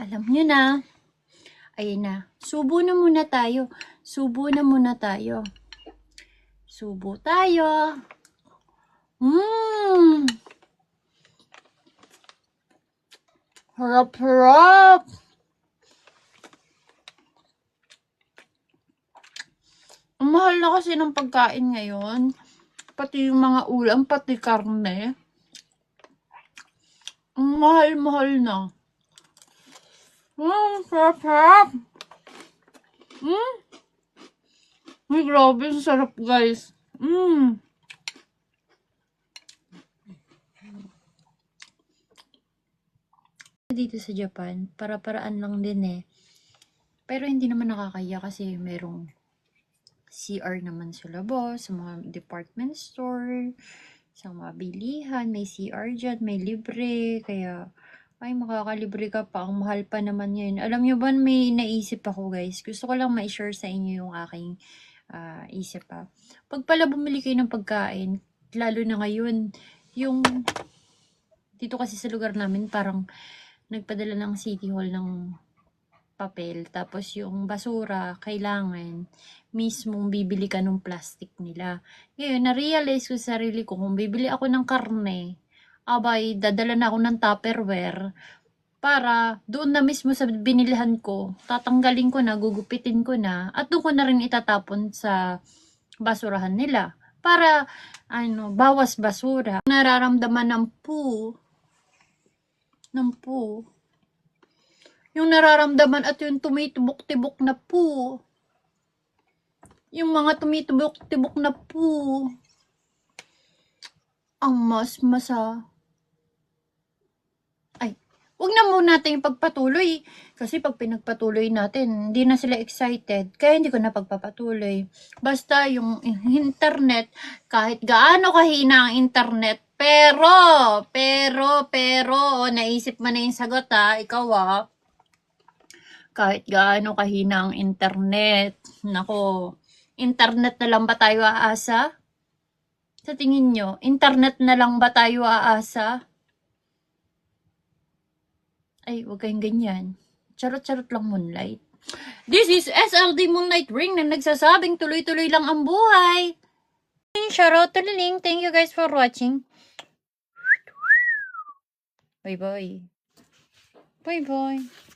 Alam nyo na. Ayun na. Subo na muna tayo. Subo na muna tayo. Subo tayo. Harap-harap. Ang mahal na kasi ng pagkain ngayon. Pati yung mga ulam, pati karne. Ang mahal-mahal na. Sarap-sarap. Ay, grabe, sarap guys. Dito sa Japan, para-paraan lang din eh. Pero hindi naman nakakaya kasi merong CR naman sa labas, sa mga department store, sa mga bilihan, may CR dyan, may libre, kaya ay makakalibre ka pa, ang mahal pa naman yun. Alam nyo ba, may naisip ako guys, gusto ko lang ma-share sa inyo yung aking isip pa. Pag pala bumili kayo ng pagkain, lalo na ngayon, yung dito kasi sa lugar namin parang nagpadala ng City Hall ng papel, tapos yung basura, kailangan mismong bibili ka ng plastic nila. Ngayon, na-realize ko sa sarili ko, kung bibili ako ng karne, abay, dadala na ako ng Tupperware, para doon na mismo sa binilihan ko, tatanggalin ko na, gugupitin ko na, at doon ko na rin itatapon sa basurahan nila. Para, bawas basura. Nararamdaman ng poo, yung nararamdaman at yung tumitibok-tibok na poo, yung mga tumitibok-tibok na poo, ang masa. Ay, wag na muna natin pagpatuloy. Kasi pag pinagpatuloy natin, hindi na sila excited. Kaya hindi ko na pagpapatuloy. Basta yung internet, kahit gaano kahina ang internet, pero, naisip mo na yung sagot ikaw kahit gaano kahina ang internet, nako, internet na lang ba tayo aasa? Sa tingin nyo, internet na lang ba tayo aasa? Ay, wag kayong ganyan. Charot-charot lang, Moonlight. This is SLD Moonlight Ring na nagsasabing tuloy-tuloy lang ang buhay. Charot, tuliling. Thank you guys for watching. Bye-bye. Bye-bye.